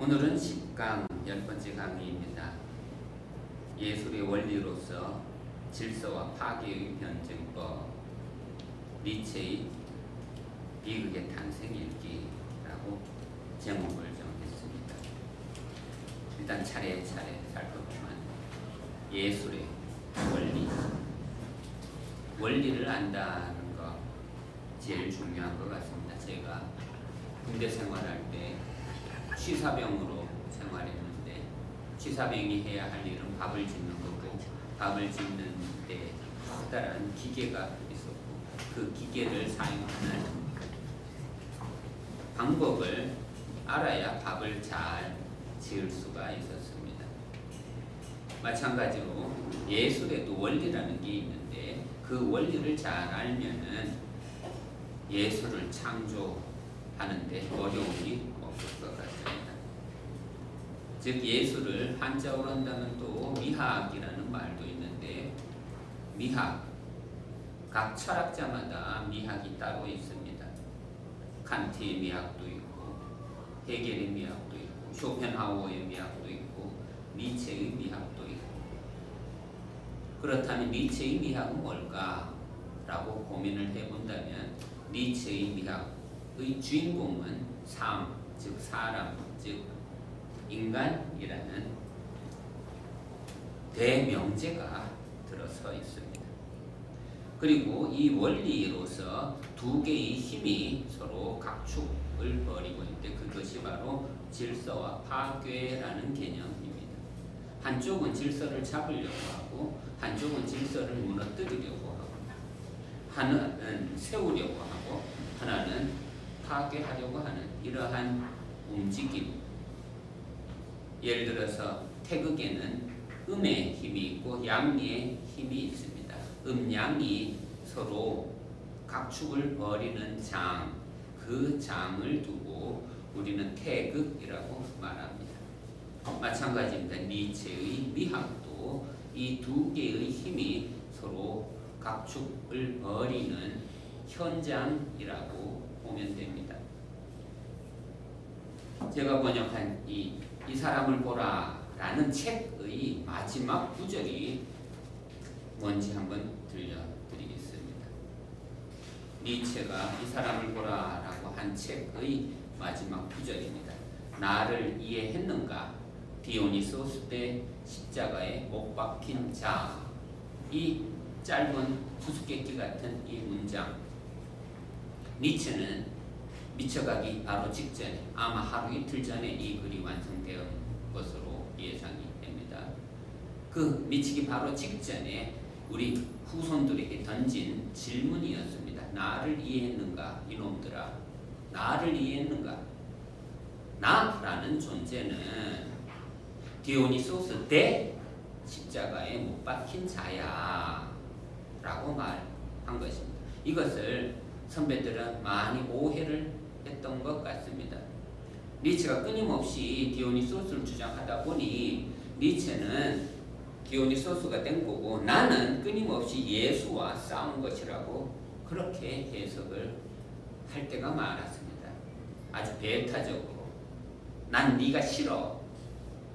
오늘은 10강 10번째 강의입니다. 예술의 원리로서 질서와 파괴의 변증법, 니체의 비극의 탄생 일기라고 제목을 정했습니다. 일단 차례차례 살펴보면 예술의 원리를 안다는 거 제일 중요한 것 같습니다. 제가 군대 생활할 때 취사병으로 생활했는데 취사병이 해야 할 일은 밥을 짓는 거고, 밥을 짓는 데 커다란 기계가 있었고 그 기계를 사용하는 방법을 알아야 밥을 잘 지을 수가 있었습니다. 마찬가지로 예술에도 원리라는 게 있는데 그 원리를 잘 알면은 예술을 창조하는데 어려움이 없을 것 같습니다. 즉 예술을 한자어로 한다면 또 미학이라는 말도 있는데, 미학, 각 철학자마다 미학이 따로 있습니다. 칸트의 미학도 있고 헤겔의 미학도 있고 쇼펜하우어의 미학도 있고 니체의 미학도 있고. 그렇다면 니체의 미학은 뭘까라고 고민을 해본다면 니체의 미학의 주인공은 삶, 즉 사람, 즉 인간이라는 대명제가 들어서 있습니다. 그리고 이 원리로서 두 개의 힘이 서로 각축을 벌이고 있는데 그것이 바로 질서와 파괴라는 개념입니다. 한쪽은 질서를 잡으려고 하고 한쪽은 질서를 무너뜨리려고 하고, 하나는 세우려고 하고 하나는 파괴하려고 하는 이러한 움직임. 예를 들어서 태극에는 음의 힘이 있고 양의 힘이 있습니다. 음양이 서로 각축을 벌이는 장, 그 장을 두고 우리는 태극이라고 말합니다. 마찬가지입니다. 니체의 미학도 이 두 개의 힘이 서로 각축을 벌이는 현장이라고 보면 됩니다. 제가 번역한 이 사람을 보라 라는 책의 마지막 구절이 뭔지 한번 들려드리겠습니다. 니체가 이 사람을 보라 라고 한 책의 마지막 구절입니다. 나를 이해했는가? 디오니소스 때 십자가에 못 박힌 자. 이 짧은 수수께끼 같은 이 문장, 니체는 미쳐가기 바로 직전에, 아마 하루 이틀 전에 이 글이 완성된 것으로 예상이 됩니다. 그 미치기 바로 직전에 우리 후손들에게 던진 질문이었습니다. 나를 이해했는가? 이놈들아, 나를 이해했는가? 나라는 존재는 디오니소스 대 십자가에 못 박힌 자야 라고 말한 것입니다. 이것을 선배들은 많이 오해를 했던 것 같습니다. 니체가 끊임없이 디오니소스를 주장하다 보니 니체는 디오니소스가 된 거고 나는 끊임없이 예수와 싸운 것이라고 그렇게 해석을 할 때가 많았습니다. 아주 배타적으로 난 네가 싫어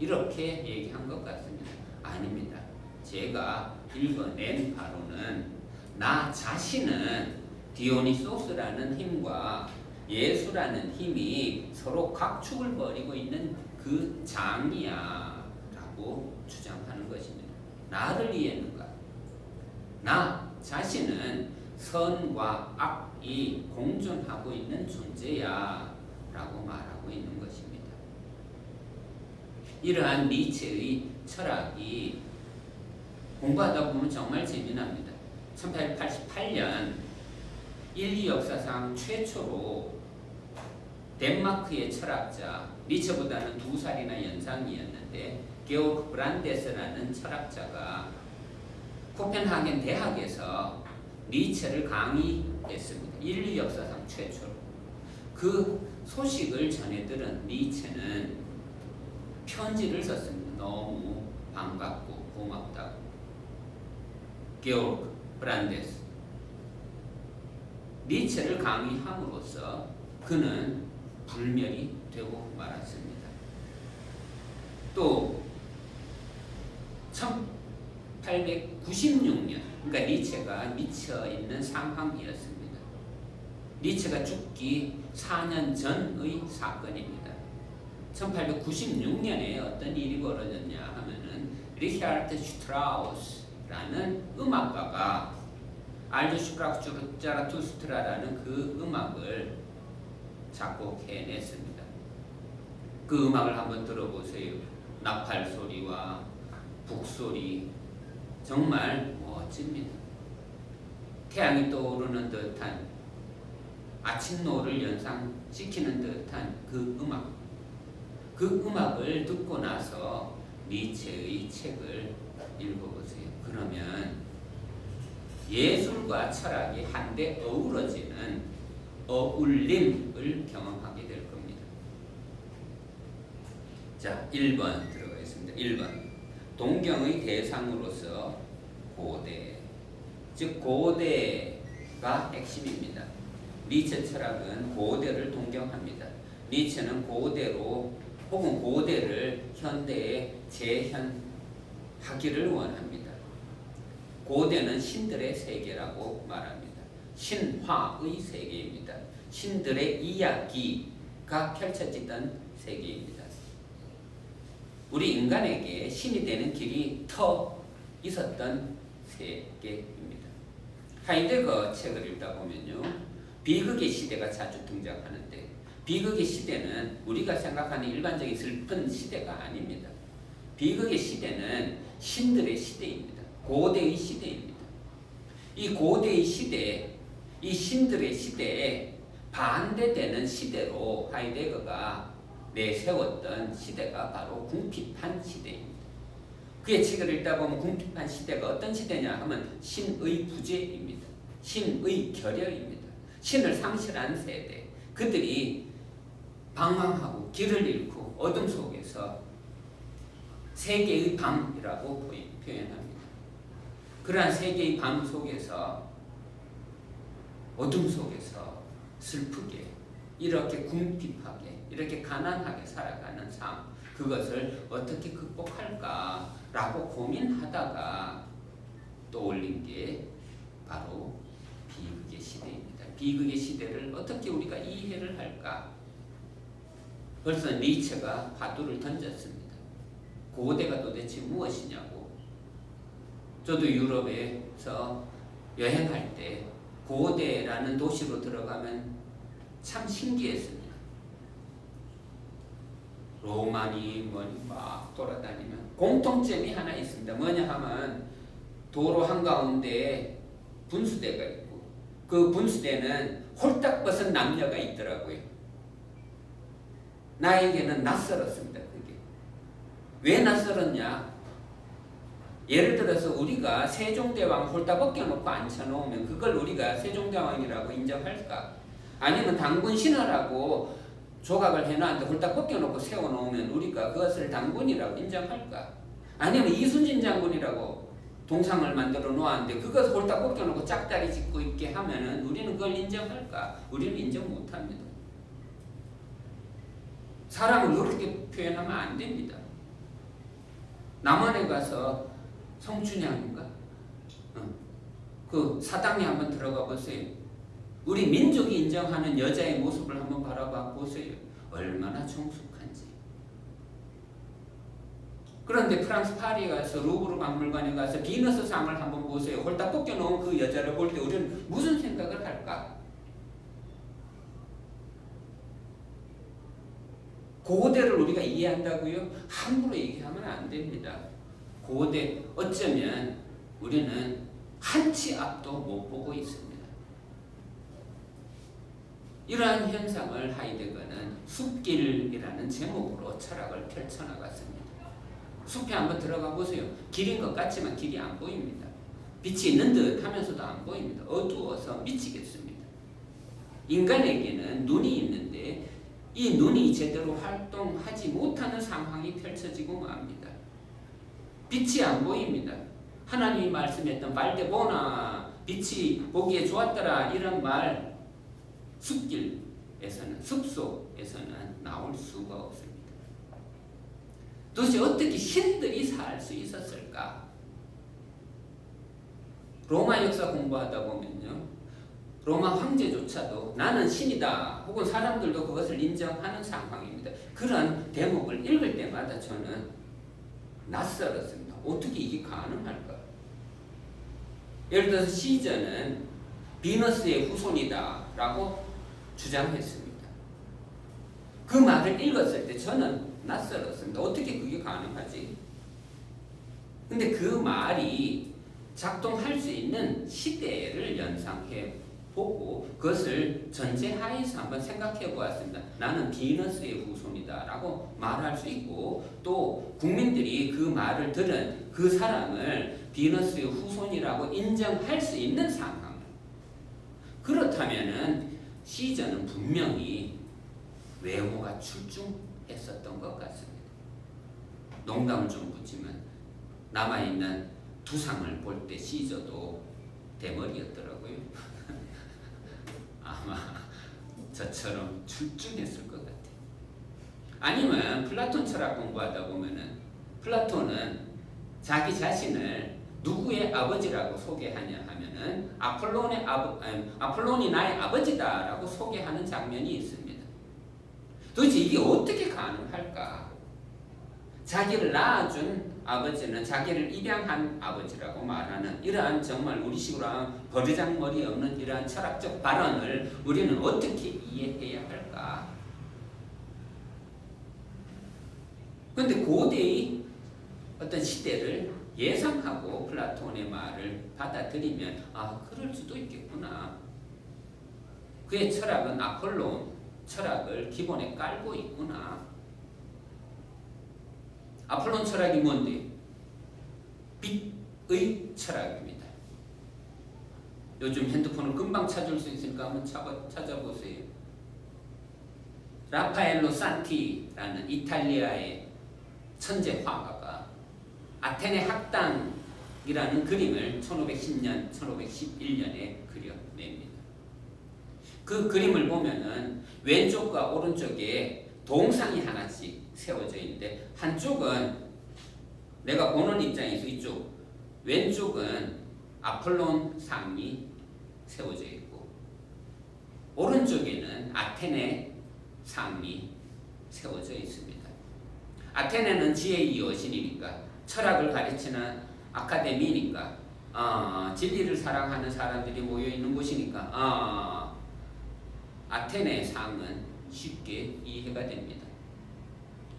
이렇게 얘기한 것 같습니다. 아닙니다. 제가 읽어낸 바로는 나 자신은 디오니소스라는 힘과 예수라는 힘이 서로 각축을 벌이고 있는 그 장이야 라고 주장하는 것입니다. 나를 이해했는가? 나 자신은 선과 악이 공존하고 있는 존재야 라고 말하고 있는 것입니다. 이러한 니체의 철학이 공부하다 보면 정말 재미납니다. 1888년 인류 역사상 최초로 덴마크의 철학자, 니체보다는 2살이나 연상이었는데 게오르크 브란데스라는 철학자가 코펜하겐 대학에서 니체를 강의했습니다. 인류 역사상 최초로. 그 소식을 전해들은 니체는 편지를 썼습니다. 너무 반갑고 고맙다고. 게오르크 브란데스. 니체를 강의함으로써 그는 불멸이 되고 말았습니다. 또 1896년, 그러니까 니체가 미쳐 있는 상황이었습니다. 니체가 죽기 4년 전의 사건입니다. 1896년에 어떤 일이 벌어졌냐 하면은 리히아르트 슈트라우스라는 음악가가 알조슈프라크 자라투스트라라는 그 음악을 작곡해냈습니다. 그 음악을 한번 들어보세요. 나팔 소리와 북소리 정말 멋집니다. 태양이 떠오르는 듯한 아침 노을을 연상시키는 듯한 그 음악. 그 음악을 듣고 나서 니체의 책을 읽어보세요. 그러면 예술과 철학이 한데 어우러지는 어울림을 경험하게 될 겁니다. 자, 1번 들어가겠습니다. 1번. 동경의 대상으로서 고대. 즉 고대가 핵심입니다. 니체 철학은 고대를 동경합니다. 니체는 고대로 혹은 고대를 현대에 재현하기를 원합니다. 고대는 신들의 세계라고 말합니다. 신화의 세계입니다. 신들의 이야기가 펼쳐지던 세계입니다. 우리 인간에게 신이 되는 길이 터 있었던 세계입니다. 하이데거 책을 읽다 보면요, 비극의 시대가 자주 등장하는데 비극의 시대는 우리가 생각하는 일반적인 슬픈 시대가 아닙니다. 비극의 시대는 신들의 시대입니다. 고대의 시대입니다. 이 고대의 시대, 이 신들의 시대에 반대되는 시대로 하이데거가 내세웠던 시대가 바로 궁핍한 시대입니다. 그의 책을 읽다 보면 궁핍한 시대가 어떤 시대냐 하면 신의 부재입니다. 신의 결여입니다. 신을 상실한 세대. 그들이 방황하고 길을 잃고 어둠 속에서 세계의 밤이라고 표현합니다. 그러한 세계의 밤 속에서 어둠 속에서 슬프게 이렇게 궁핍하게 이렇게 가난하게 살아가는 삶, 그것을 어떻게 극복할까라고 고민하다가 떠올린 게 바로 비극의 시대입니다. 비극의 시대를 어떻게 우리가 이해를 할까? 벌써 니체가 화두를 던졌습니다. 고대가 도대체 무엇이냐고. 저도 유럽에서 여행할 때 고대라는 도시로 들어가면 참 신기했습니다. 로마니 뭐니 막 돌아다니면 공통점이 하나 있습니다. 뭐냐 하면 도로 한가운데 분수대가 있고 그 분수대는 홀딱 벗은 남녀가 있더라고요. 나에게는 낯설었습니다. 그게. 왜 낯설었냐? 예를 들어서 우리가 세종대왕 홀딱 벗겨놓고 앉혀놓으면 그걸 우리가 세종대왕이라고 인정할까? 아니면 당군 신하라고 조각을 해놨는데 홀딱 벗겨놓고 세워놓으면 우리가 그것을 당군이라고 인정할까? 아니면 이순신 장군이라고 동상을 만들어 놓았는데 그것을 홀딱 벗겨놓고 짝다리 짚고 있게 하면은 우리는 그걸 인정할까? 우리는 인정 못합니다. 사람을 그렇게 표현하면 안 됩니다. 남한에 가서 성춘향인가? 그 사당에 한번 들어가 보세요. 우리 민족이 인정하는 여자의 모습을 한번 바라봐 보세요. 얼마나 정숙한지. 그런데 프랑스 파리에 가서 루브르 박물관에 가서 비너스 상을 한번 보세요. 홀딱 벗겨놓은 그 여자를 볼 때 우리는 무슨 생각을 할까? 고대를 우리가 이해한다고요? 함부로 얘기하면 안 됩니다. 고대 어쩌면 우리는 한치 앞도 못 보고 있습니다. 이러한 현상을 하이데거는 숲길이라는 제목으로 철학을 펼쳐나갔습니다. 숲에 한번 들어가 보세요. 길인 것 같지만 길이 안 보입니다. 빛이 있는 듯 하면서도 안 보입니다. 어두워서 미치겠습니다. 인간에게는 눈이 있는데 이 눈이 제대로 활동하지 못하는 상황이 펼쳐지고 맙니다. 빛이 안 보입니다. 하나님이 말씀했던 발데보나 빛이 보기에 좋았더라 이런 말 숲길에서는 숲속에서는 나올 수가 없습니다. 도대체 어떻게 신들이 살 수 있었을까? 로마 역사 공부하다 보면요, 로마 황제조차도 나는 신이다 혹은 사람들도 그것을 인정하는 상황입니다. 그런 대목을 읽을 때마다 저는 낯설었습니다. 어떻게 이게 가능할까? 예를 들어서 시저는 비너스의 후손이다 라고 주장했습니다. 그 말을 읽었을 때 저는 낯설었습니다. 어떻게 그게 가능하지? 근데 그 말이 작동할 수 있는 시대를 연상해 보고 그것을 전제하에서 한번 생각해 보았습니다. 나는 비너스의 후손이다 라고 말할 수 있고, 또 국민들이 그 말을 들은 그 사람을 비너스의 후손이라고 인정할 수 있는 상황. 그렇다면은 시저는 분명히 외모가 출중했었던 것 같습니다. 농담을 좀 붙이면 남아있는 두상을 볼 때 시저도 대머리였더라고요. 아마 저처럼 출중했을 것 같아요. 아니면 플라톤 철학 공부하다 보면은 플라톤은 자기 자신을 누구의 아버지라고 소개하냐 하면은 아폴론이 나의 아버지다라고 소개하는 장면이 있습니다. 도대체 이게 어떻게 가능할까? 자기를 낳아준 아버지는 자기를 입양한 아버지라고 말하는 이러한 정말 우리식으로 하면 버르장머리 없는 이러한 철학적 발언을 우리는 어떻게 이해해야 할까? 그런데 고대의 어떤 시대를 예상하고 플라톤의 말을 받아들이면 그럴 수도 있겠구나. 그의 철학은 아폴론 철학을 기본에 깔고 있구나. 아폴론 철학이 뭔데? 빛의 철학입니다. 요즘 핸드폰을 금방 찾을 수 있으니까 한번 찾아보세요. 라파엘로 산티라는 이탈리아의 천재 화가가 아테네 학당이라는 그림을 1510년, 1511년에 그려냅니다. 그 그림을 보면은 왼쪽과 오른쪽에 동상이 하나씩 세워져 있는데, 한쪽은 내가 보는 입장에서 이쪽 왼쪽은 아폴론 상이 세워져 있고, 오른쪽에는 아테네 상이 세워져 있습니다. 아테네는 지혜의 여신이니까, 철학을 가르치는 아카데미니까, 진리를 사랑하는 사람들이 모여 있는 곳이니까 아테네 상은 쉽게 이해가 됩니다.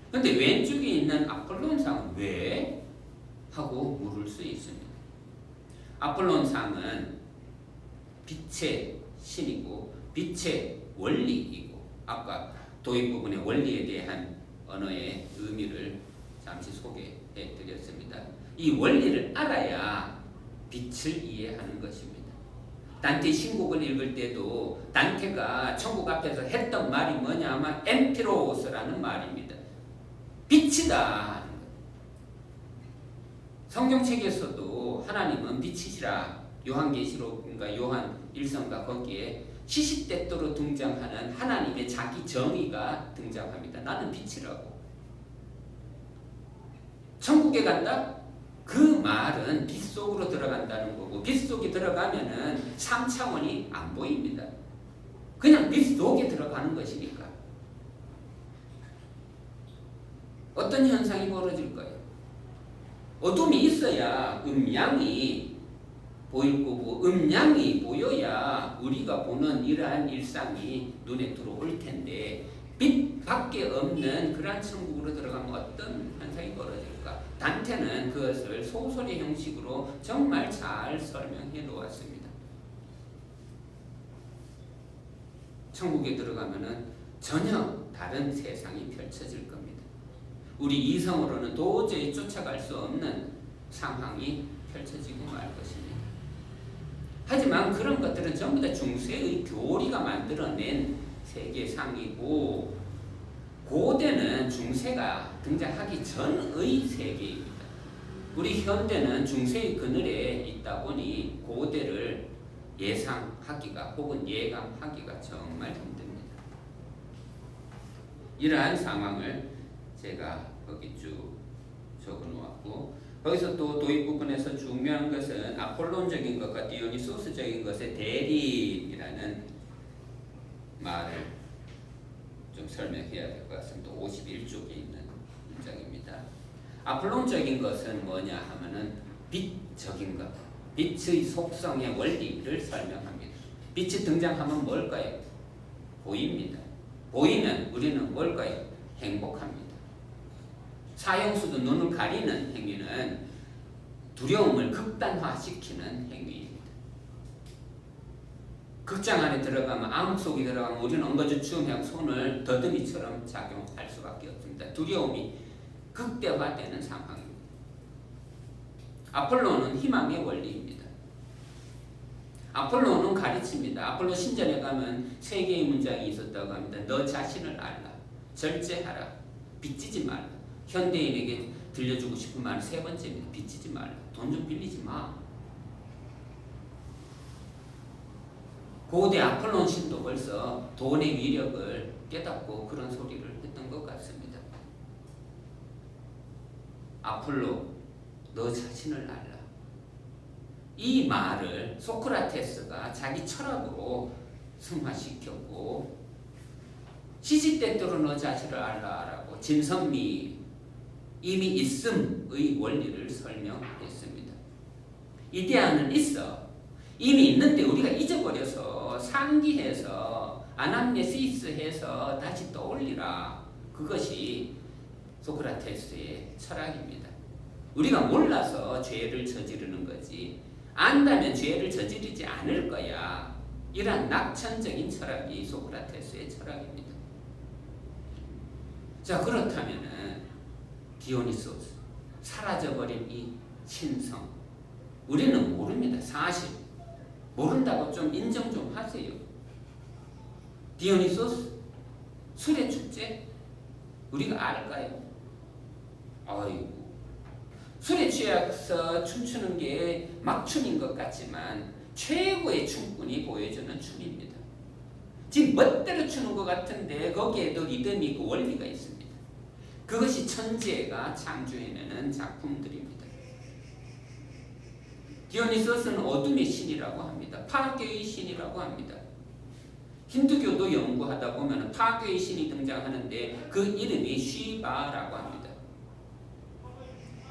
그런데 왼쪽에 있는 아폴론상은 왜? 하고 물을 수 있습니다. 아폴론상은 빛의 신이고 빛의 원리이고, 아까 도입 부분의 원리에 대한 언어의 의미를 잠시 소개해 드렸습니다. 이 원리를 알아야 빛을 이해하는 것입니다. 단테 신곡을 읽을 때도 단테가 천국 앞에서 했던 말이 뭐냐 하면 엠피로스라는 말입니다. 빛이다. 성경책에서도 하나님은 빛이시라, 요한계시록, 그러니까 요한 1서가 거기에 시시때때로 등장하는 하나님의 자기 정의가 등장합니다. 나는 빛이라고. 천국에 간다? 그 말은 빛 속으로 들어간다는 거고, 빛 속에 들어가면은 3차원이 안 보입니다. 그냥 빛 속에 들어가는 것이니까. 어떤 현상이 벌어질까요? 어둠이 있어야 음양이 보일 거고, 음양이 보여야 우리가 보는 이러한 일상이 눈에 들어올 텐데, 빛 밖에 없는 그러한 천국으로 들어가면 어떤 현상이 벌어질까? 단테는 그것을 소설의 형식으로 정말 잘 설명해 놓았습니다. 천국에 들어가면은 전혀 다른 세상이 펼쳐질 겁니다. 우리 이성으로는 도저히 쫓아갈 수 없는 상황이 펼쳐지고 말 것입니다. 하지만 그런 것들은 전부 다 중세의 교리가 만들어낸 세계상이고, 고대는 중세가 등장하기 전의 세계입니다. 우리 현대는 중세의 그늘에 있다 보니 고대를 예상하기가 혹은 예감하기가 정말 힘듭니다. 이러한 상황을 제가 거기 쭉 적어놓았고, 거기서 또 도입 부분에서 중요한 것은 아폴론적인 것과 디오니소스적인 것의 대립이라는 말을 좀 설명해야 될 것 같습니다. 51쪽에 있는 문장입니다. 아폴론적인 것은 뭐냐 하면은 빛적인 것, 빛의 속성의 원리를 설명합니다. 빛이 등장하면 뭘까요? 보입니다. 보이면 우리는 뭘까요? 행복합니다. 사형수도 눈을 가리는 행위는 두려움을 극단화시키는 행위입니다. 극장 안에 들어가면, 암흑 속에 들어가면 우리는 엉거주춤하고 손을 더듬이처럼 작용할 수밖에 없습니다. 두려움이 극대화되는 상황입니다. 아폴로는 희망의 원리입니다. 아폴로는 가르칩니다. 아폴로 신전에 가면 세 개의 문장이 있었다고 합니다. 너 자신을 알라, 절제하라, 빚지지 말라. 현대인에게 들려주고 싶은 말은 세 번째입니다. 빚지지 말라. 돈 좀 빌리지 마. 고대 아폴론 신도 벌써 돈의 위력을 깨닫고 그런 소리를 했던 것 같습니다. 아폴로, 너 자신을 알라. 이 말을 소크라테스가 자기 철학으로 승화시켰고, 시시때때로 너 자신을 알라라고 진선미 이미 있음의 원리를 설명했습니다. 이데아는 있어. 이미 있는데 우리가 잊어버려서 상기해서 아남네시스해서 다시 떠올리라. 그것이 소크라테스의 철학입니다. 우리가 몰라서 죄를 저지르는 거지, 안다면 죄를 저지르지 않을 거야. 이런 낙천적인 철학이 소크라테스의 철학입니다. 자, 그렇다면은 디오니소스, 사라져버린 이 신성, 우리는 모릅니다. 사실 모른다고 좀 인정 좀 하세요. 디오니소스 술의 축제 우리가 알까요? 아이고, 술에 취해서 춤추는 게 막춤인 것 같지만 최고의 춤꾼이 보여주는 춤입니다. 지금 멋대로 추는 것 같은데 거기에도 리듬이 있고 원리가 있습니다. 그것이 천재가 창조해내는 작품들입니다. 디오니소스는 어둠의 신이라고 합니다. 파괴의 신이라고 합니다. 힌두교도 연구하다 보면 파괴의 신이 등장하는데 그 이름이 쉬바라고 합니다.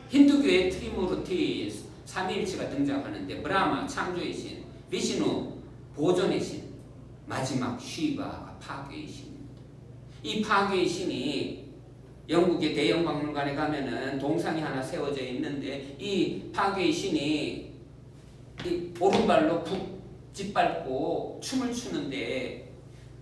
힌두교의 트리무르티 삼위일체가 등장하는데 브라마 창조의 신, 비시누 보존의 신, 마지막 쉬바가 파괴의 신입니다. 이 파괴의 신이 영국의 대형 박물관에 가면은 동상이 하나 세워져 있는데, 이 파괴의 신이 이 오른발로 푹 짓밟고 춤을 추는데,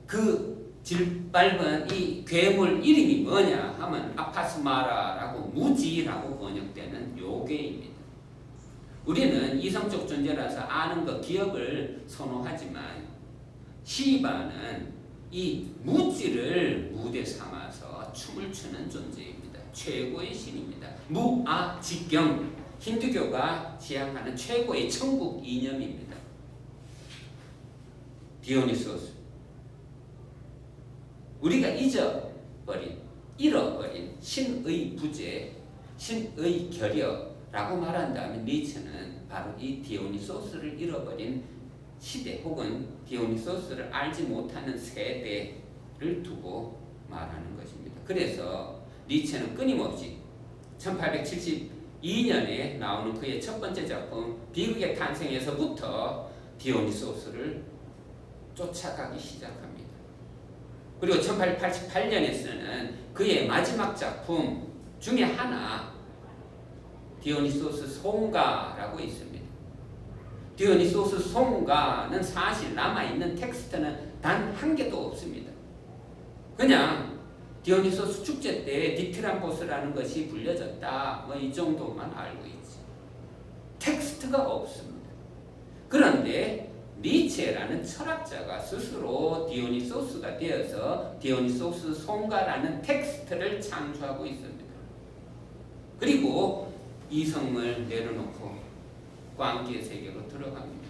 그 짓밟은 이 괴물 이름이 뭐냐 하면 아파스마라라고 무지라고 번역되는 요괴입니다. 우리는 이성적 존재라서 아는 것, 기억을 선호하지만 시바는 이 무지를 무대 삼아서 춤을 추는 존재입니다. 최고의 신입니다. 무아지경, 힌두교가 지향하는 최고의 천국 이념입니다. 디오니소스, 우리가 잃어버린 신의 부재, 신의 결여라고 말한다면 니체는 바로 이 디오니소스를 잃어버린 시대 혹은 디오니소스를 알지 못하는 세대를 두고 말하는 것입니다. 그래서 니체는 끊임없이 1872년에 나오는 그의 첫 번째 작품 비극의 탄생에서부터 디오니소스를 쫓아가기 시작합니다. 그리고 1888년에서는 그의 마지막 작품 중에 하나, 디오니소스 송가라고 있습니다. 디오니소스 송가는 사실 남아있는 텍스트는 단 한 개도 없습니다. 그냥 디오니소스 축제 때 디티람포스라는 것이 불려졌다, 뭐 이 정도만 알고 있지. 텍스트가 없습니다. 그런데 니체라는 철학자가 스스로 디오니소스가 되어서 디오니소스 송가라는 텍스트를 창조하고 있습니다. 그리고 이성을 내려놓고 광기의 세계로 들어갑니다.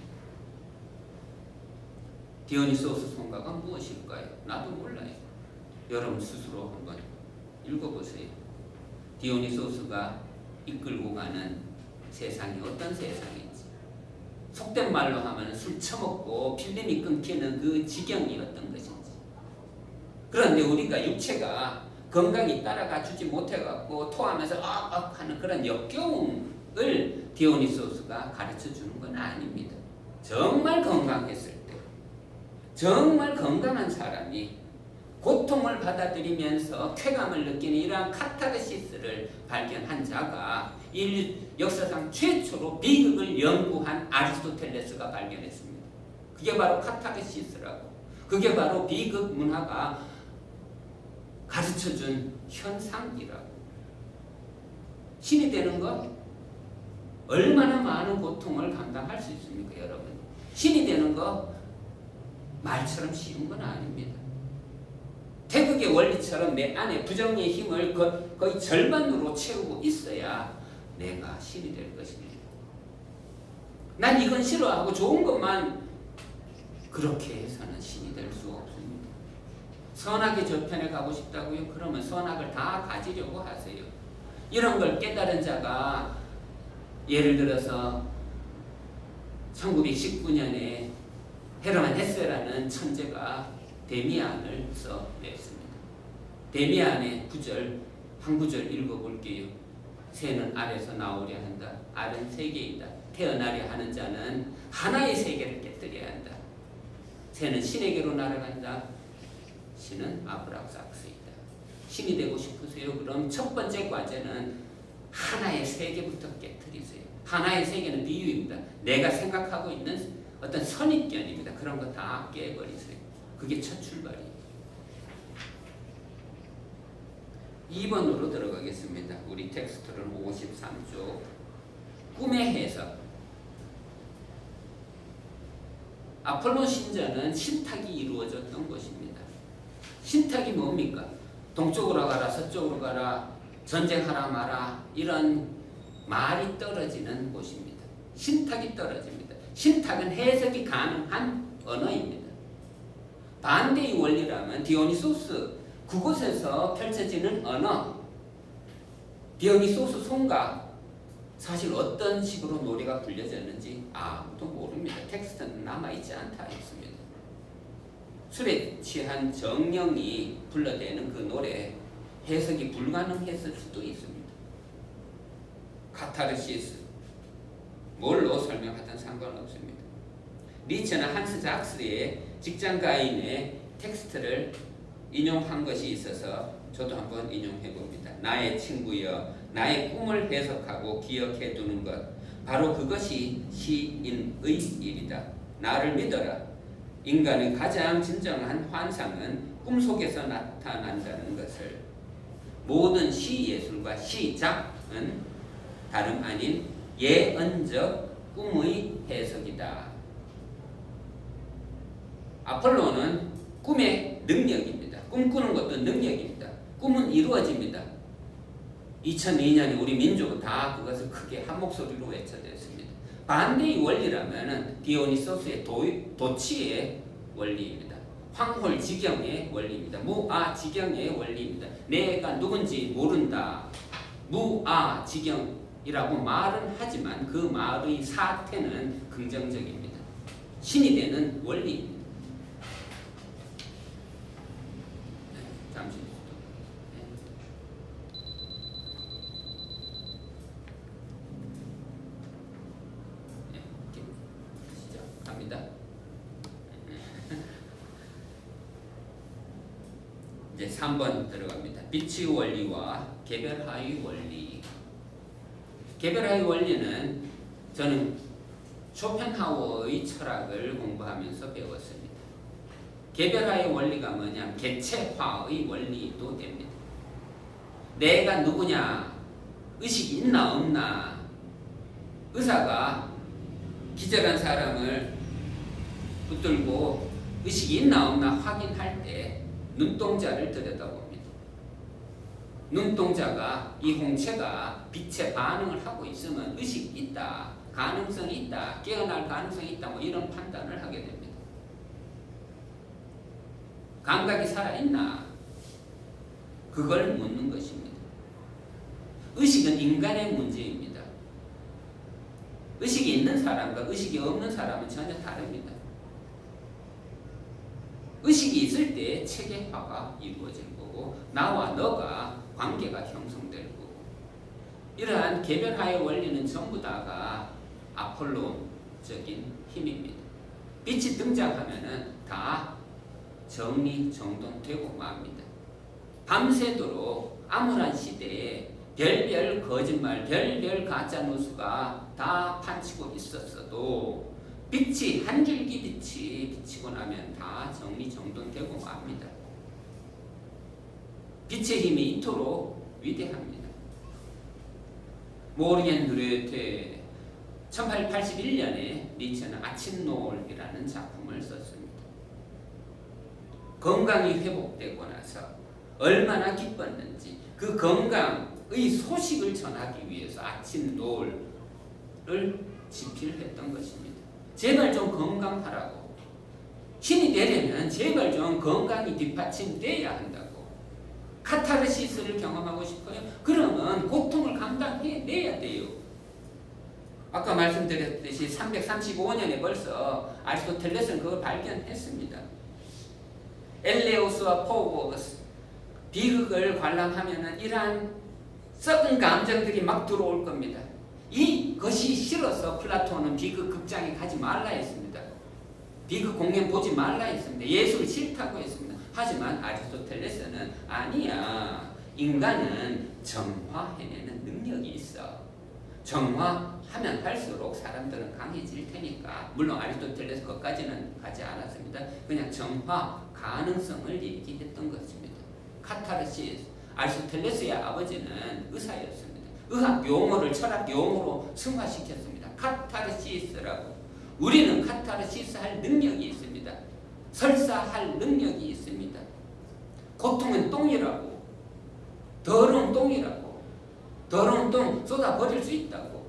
디오니소스 송가가 무엇일까요? 나도 몰라요. 여러분 스스로 한번 읽어보세요. 디오니소스가 이끌고 가는 세상이 어떤 세상인지, 속된 말로 하면 술 처먹고 필름이 끊기는 그 지경이 어떤 것인지. 그런데 우리가 육체가 건강이 따라가 주지 못해갖고 토하면서 악 하는 그런 역겨움을 디오니소스가 가르쳐 주는 건 아닙니다. 정말 건강했을 때, 정말 건강한 사람이 고통을 받아들이면서 쾌감을 느끼는 이러한 카타르시스를 발견한 자가 인류 역사상 최초로 비극을 연구한 아리스토텔레스가 발견했습니다. 그게 바로 카타르시스라고, 그게 바로 비극 문화가 가르쳐준 현상이라고. 신이 되는 것, 얼마나 많은 고통을 감당할 수 있습니까, 여러분? 신이 되는 것 말처럼 쉬운 건 아닙니다. 태극의 원리처럼 내 안에 부정의 힘을 거의 절반으로 채우고 있어야 내가 신이 될 것입니다. 난 이건 싫어하고 좋은 것만 그렇게 해서는 신이 될 수 없습니다. 선악의 저편에 가고 싶다고요? 그러면 선악을 다 가지려고 하세요. 이런 걸 깨달은 자가 예를 들어서 1919년에 헤르만 헤세라는 천재가 데미안을 써냈습니다. 데미안의 구절, 한 구절 읽어볼게요. 새는 알에서 나오려 한다. 알은 세계이다. 태어나려 하는 자는 하나의 세계를 깨뜨려야 한다. 새는 신에게로 날아간다. 신은 아브락삭스이다. 신이 되고 싶으세요? 그럼 첫 번째 과제는 하나의 세계부터 깨뜨리세요. 하나의 세계는 비유입니다. 내가 생각하고 있는 어떤 선입견입니다. 그런 거 다 깨버리세요. 그게 첫 출발이에요. 2번으로 들어가겠습니다. 우리 텍스트는 53쪽. 꿈의 해석. 아폴로 신전은 신탁이 이루어졌던 곳입니다. 신탁이 뭡니까? 동쪽으로 가라, 서쪽으로 가라, 전쟁하라 마라, 이런 말이 떨어지는 곳입니다. 신탁이 떨어집니다. 신탁은 해석이 가능한 언어입니다. 반대의 원리라면 디오니소스, 그곳에서 펼쳐지는 언어, 디오니소스 송가, 사실 어떤 식으로 노래가 불려졌는지 아무도 모릅니다. 텍스트는 남아있지 않다 했습니다. 술에 취한 정령이 불러대는 그 노래, 해석이 불가능했을 수도 있습니다. 카타르시스, 뭘로 설명하든 상관없습니다. 니체나 한스 작스의 직장가인의 텍스트를 인용한 것이 있어서 저도 한번 인용해 봅니다. 나의 친구여, 나의 꿈을 해석하고 기억해 두는 것, 바로 그것이 시인의 일이다. 나를 믿어라. 인간의 가장 진정한 환상은 꿈속에서 나타난다는 것을. 모든 시예술과 시작은 다름 아닌 예언적 꿈의 해석이다. 아폴로는 꿈의 능력입니다. 꿈꾸는 것도 능력입니다. 꿈은 이루어집니다. 2002년에 우리 민족은 다 그것을 크게 한 목소리로 외쳐댔습니다. 반대의 원리라면 디오니소스의 도치의 원리입니다. 황홀지경의 원리입니다. 무아지경의 원리입니다. 내가 누군지 모른다. 무아지경이라고 말은 하지만 그 말의 사태는 긍정적입니다. 신이 되는 원리입니다. 잠시 시작합니다. 이제 3번 들어갑니다. 빛의 원리와 개별화의 원리. 개별화의 원리는 저는 쇼펜하우어의 철학을 공부하면서 배웠습니다. 개별화의 원리가 뭐냐? 개체화의 원리도 됩니다. 내가 누구냐? 의식이 있나 없나? 의사가 기절한 사람을 붙들고 의식이 있나 없나 확인할 때 눈동자를 들여다봅니다. 눈동자가 이 홍채가 빛에 반응을 하고 있으면 의식이 있다, 가능성이 있다, 깨어날 가능성이 있다, 뭐 이런 판단을 하게 됩니다. 감각이 살아있나? 그걸 묻는 것입니다. 의식은 인간의 문제입니다. 의식이 있는 사람과 의식이 없는 사람은 전혀 다릅니다. 의식이 있을 때 체계화가 이루어질 거고 나와 너가 관계가 형성될 거고 이러한 개별화의 원리는 전부 다가 아폴론적인 힘입니다. 빛이 등장하면은 다 정리정돈되고 맙니다. 밤새도록 암울한 시대에 별별 거짓말, 별별 가짜뉴스가 다 판치고 있었어도 빛이 한 줄기 빛이 비치고 나면 다 정리정돈되고 맙니다. 빛의 힘이 이토록 위대합니다. 모르겐 누레테 1881년에 니체는 아침 노을이라는 작품을 썼습니다. 건강이 회복되고 나서 얼마나 기뻤는지 그 건강의 소식을 전하기 위해서 아침 노을을 집필했던 것입니다. 제발 좀 건강하라고. 신이 되려면 제발 좀 건강이 뒷받침돼야 한다고. 카타르시스를 경험하고 싶어요? 그러면 고통을 감당해내야 돼요. 아까 말씀드렸듯이 335년에 벌써 아리스토텔레스는 그걸 발견했습니다. 엘레우스와 포고스 비극을 관람하면은 이러한 썩은 감정들이 막 들어올 겁니다. 이것이 싫어서 플라톤은 비극 극장에 가지 말라 했습니다. 비극 공연 보지 말라 했습니다. 예술 싫다고 했습니다. 하지만 아리스토텔레스는 아니야. 인간은 정화해내는 능력이 있어. 정화하면 할수록 사람들은 강해질 테니까. 물론 아리스토텔레스 것까지는 가지 않았습니다. 그냥 정화 가능성을 얘기했던 것입니다. 카타르시스. 아리스토텔레스의 아버지는 의사였습니다. 의학 용어를 철학 용어로 승화시켰습니다. 카타르시스라고. 우리는 카타르시스 할 능력이 있습니다. 설사할 능력이 있습니다. 고통은 똥이라고. 더러운 똥이라고. 더러운 똥 쏟아버릴 수 있다고.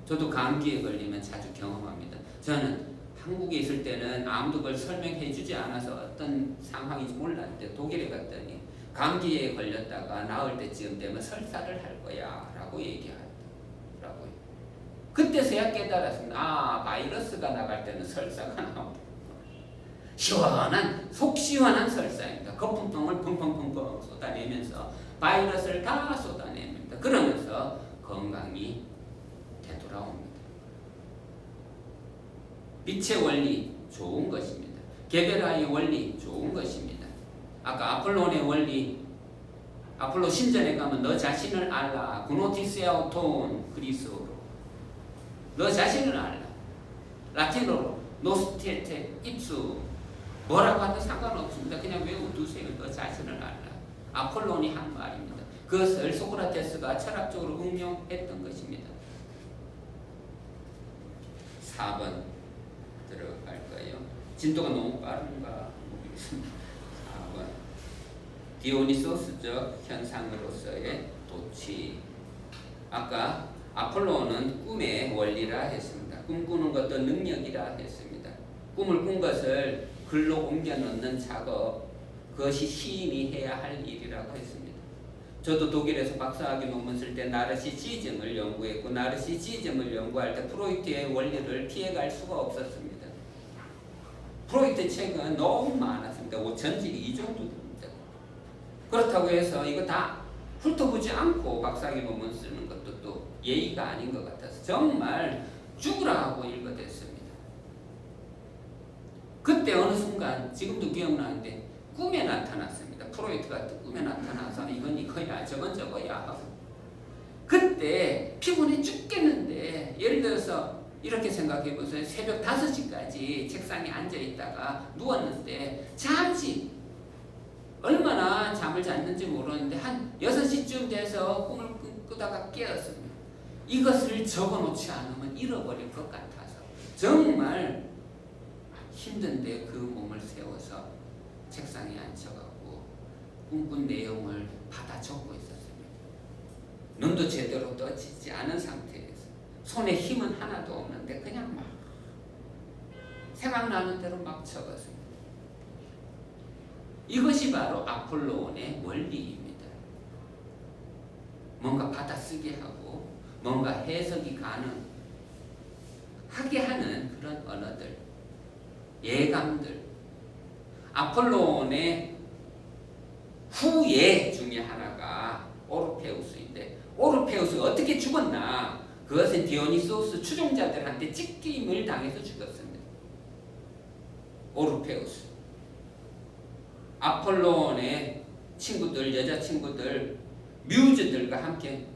저도 감기에 걸리면 자주 경험합니다. 저는 한국에 있을 때는 아무도 그걸 설명해 주지 않아서 어떤 상황인지 몰랐는데 독일에 갔더니 감기에 걸렸다가 나을 때쯤 되면 설사를 할 거야 라고 얘기하더라고요. 그때서야 깨달았습니다. 아, 바이러스가 나갈 때는 설사가 나온다. 시원한, 속 시원한 설사입니다. 거품통을 펑펑펑펑 쏟아내면서 바이러스를 다 쏟아냅니다. 그러면서 건강이 되돌아옵니다. 빛의 원리 좋은 것입니다. 개별화의 원리 좋은 것입니다. 아까 아폴론의 원리, 아폴로 신전에 가면 너 자신을 알라. 구노티세아톤 그리스어로. 너 자신을 알라. 라틴어로 노스테테 입수. 뭐라고 하든 상관없습니다. 그냥 외워두세요. 너 자신을 알라. 아폴론이 한 말입니다. 그것을 소크라테스가 철학적으로 응용했던 것입니다. 4번 들어갈까요? 진도가 너무 빠른가 모르겠습니다. 4번 디오니소스적 현상으로서의 도취. 아까 아폴로는 꿈의 원리라 했습니다. 꿈꾸는 것도 능력이라 했습니다. 꿈을 꾼 것을 글로 옮겨 넣는 작업, 그것이 시인이 해야 할 일이라고 했습니다. 저도 독일에서 박사학위 논문 쓸 때 나르시시즘을 연구했고 나르시시즘을 연구할 때 프로이트의 원리를 피해갈 수가 없었습니다. 프로이트 책은 너무 많았습니다. 전집이 이 정도 됩니다. 그렇다고 해서 이거 다 훑어보지 않고 박사학위 논문 쓰는 것도 또 예의가 아닌 것 같아서 정말 죽으라 하고 읽어댔습니다. 그때 어느 순간 지금도 기억나는데 꿈에 나타났습니다. 프로이트가 꿈에 나타나서 이건 이거야 저건 저거야 하고 그때 피곤해 죽겠는데 예를 들어서 이렇게 생각해 보세요. 새벽 5시까지 책상에 앉아 있다가 누웠는데 잠시 얼마나 잠을 잤는지 모르는데 한 6시쯤 돼서 꿈을 꾸다가 깨었습니다. 이것을 적어놓지 않으면 잃어버릴 것 같아서 정말 힘든데 그 몸을 세워서 책상에 앉혀갖고 꿈꾼 내용을 받아 적고 있었습니다. 눈도 제대로 떠지지 않은 상태에서 손에 힘은 하나도 없는데 그냥 막 생각나는 대로 막 적었습니다. 이것이 바로 아폴로온의 원리입니다. 뭔가 받아쓰게 하고 뭔가 해석이 가능하게 하는 그런 언어들, 예감들. 아폴론의 후예 중에 하나가 오르페우스인데, 오르페우스가 어떻게 죽었나? 그것은 디오니소스 추종자들한테 찢김을 당해서 죽었습니다. 오르페우스. 아폴론의 친구들, 여자친구들, 뮤즈들과 함께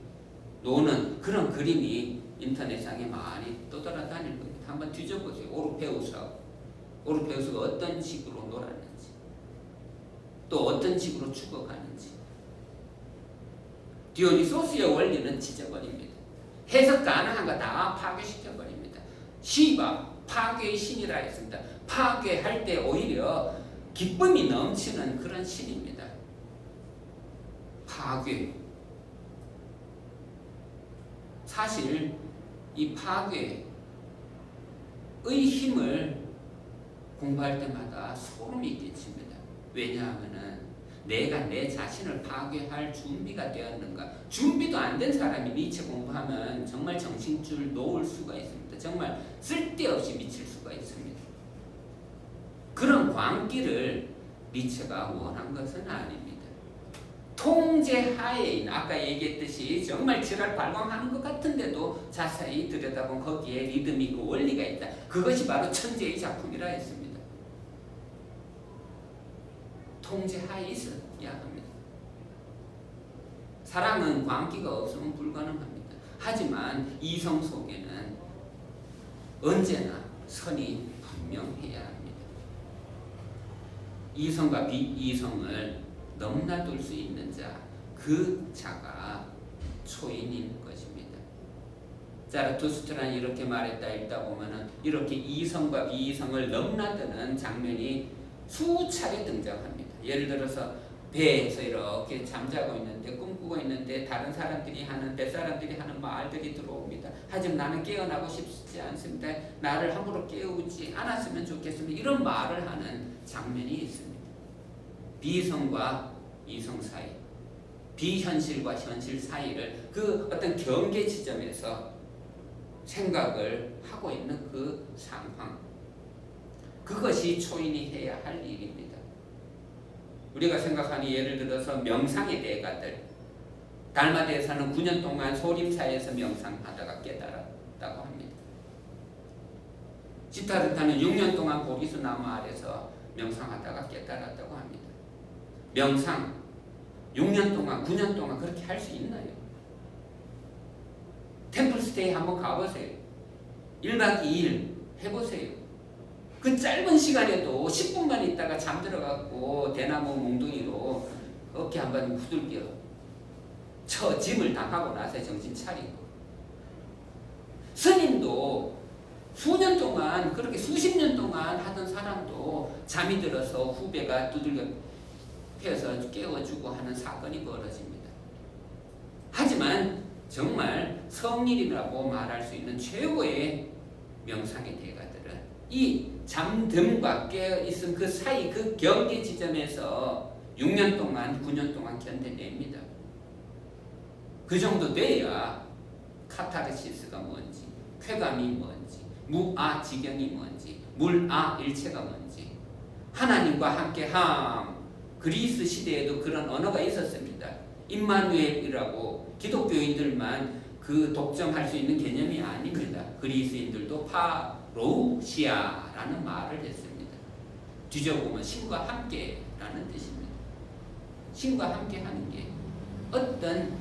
노는 그런 그림이 인터넷상에 많이 떠돌아다닐 겁니다. 한번 뒤져보세요. 오르페우스가 어떤 식으로 놀았는지, 또 어떤 식으로 죽어가는지. 디오니소스의 원리는 찢어버립니다. 해석 가능한 거 다 파괴시켜버립니다. 시바, 파괴의 신이라 했습니다. 파괴할 때 오히려 기쁨이 넘치는 그런 신입니다. 파괴. 사실 이 파괴의 힘을 공부할 때마다 소름이 끼칩니다. 왜냐하면 내가 내 자신을 파괴할 준비가 되었는가? 준비도 안 된 사람이 니체 공부하면 정말 정신줄 놓을 수가 있습니다. 정말 쓸데없이 미칠 수가 있습니다. 그런 광기를 니체가 원한 것은 아닙니다. 통제하에 아까 얘기했듯이 정말 지랄 발광하는 것 같은데도 자세히 들여다보면 거기에 리듬이 있고 원리가 있다. 그것이 바로 천재의 작품이라 했습니다. 통제하에 있어야 합니다. 사랑은 광기가 없으면 불가능합니다. 하지만 이성 속에는 언제나 선이 분명해야 합니다. 이성과 비이성을 넘나들 수 있는 자, 그 자가 초인인 것입니다. 자라투스트라는 이렇게 말했다 읽다 보면은 이렇게 이성과 비이성을 넘나드는 장면이 수차례 등장합니다. 예를 들어서 배에서 이렇게 잠자고 있는데, 꿈꾸고 있는데 다른 사람들이 하는, 뱃사람들이 하는 말들이 들어옵니다. 하지만 나는 깨어나고 싶지 않습니다. 나를 함부로 깨우지 않았으면 좋겠습니다. 이런 말을 하는 장면이 있습니다. 비성과 이성 사이, 비현실과 현실 사이를 그 어떤 경계 지점에서 생각을 하고 있는 그 상황, 그것이 초인이 해야 할 일입니다. 우리가 생각하니 예를 들어서 명상의 대가들, 달마대에서는 9년 동안 소림사에서 명상하다가 깨달았다고 합니다. 시타르타는 6년 동안 보리수 나무 아래서 명상하다가 깨달았다고 합니다. 명상 6년 동안, 9년 동안 그렇게 할 수 있나요? 템플스테이 한번 가보세요. 1박 2일 해보세요. 그 짧은 시간에도 10분만 있다가 잠들어갖고 대나무 몽둥이로 어깨 한번 후들겨 저 짐을 당하고 나서 정신 차리고, 스님도 수년 동안, 그렇게 수십 년 동안 하던 사람도 잠이 들어서 후배가 두들겨 패서 깨워주고 하는 사건이 벌어집니다. 하지만 정말 성일이라고 말할 수 있는 최고의 명상의 대가들은 이 잠듦과 깨어있음 그 사이, 그 경계 지점에서 6년 동안, 9년 동안 견뎌냅니다. 그 정도 돼야 카타르시스가 뭔지, 쾌감이 뭔지, 무아지경이 뭔지, 물아일체가 뭔지, 하나님과 함께함. 그리스 시대에도 그런 언어가 있었습니다. 임마누엘이라고 기독교인들만 그 독점할 수 있는 개념이 아닙니다. 그리스인들도 파로시아라는 말을 했습니다. 뒤져보면 신과 함께라는 뜻입니다. 신과 함께 하는 게 어떤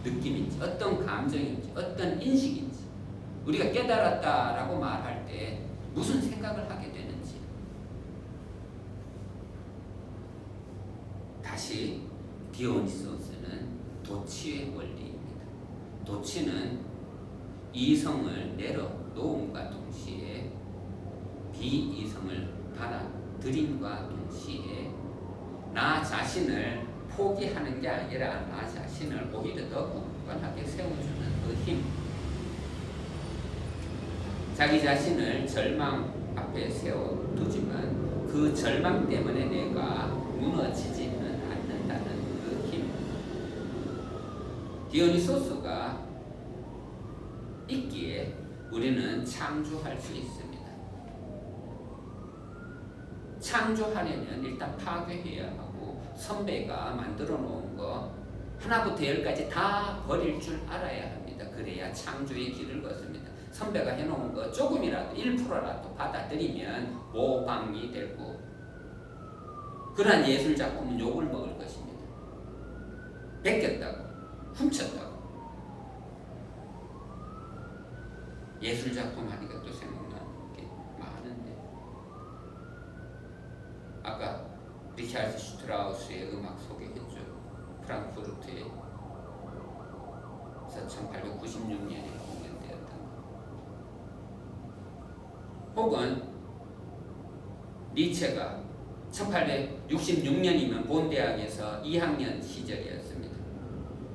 느낌인지, 어떤 감정인지, 어떤 인식인지, 우리가 깨달았다라고 말할 때 무슨 생각을 하게 되는지. 다시 디오니소스는 도치의 원리입니다. 도치는 이성을 내려놓음과 동시에 비이성을 받아들임과 동시에 나 자신을 포기하는 게 아니라 나 자신을 오히려 더 굳건하게 세워주는 그 힘. 자기 자신을 절망 앞에 세워두지만 그 절망 때문에 내가 무너지지는 않는다는 그 힘. 디오니소스가 있기에 우리는 창조할 수 있습니다. 창조하려면 일단 파괴해야 하고 선배가 만들어 놓은 거 하나부터 열까지 다 버릴 줄 알아야 합니다. 그래야 창조의 길을 걷습니다. 선배가 해놓은 거 조금이라도 1%라도 받아들이면 모방이 되고 그러한 예술 작품은 욕을 먹을 것입니다. 베꼈다고 훔쳤다고. 예술 작품 하니까 또 생각나는 게 많은데 아까 리차르드 슈트라우스의 음악 소개했죠. 프랑크푸르트에 1896년에 공연되었던 혹은 니체가 1866년이면 본대학에서 2학년 시절이었습니다.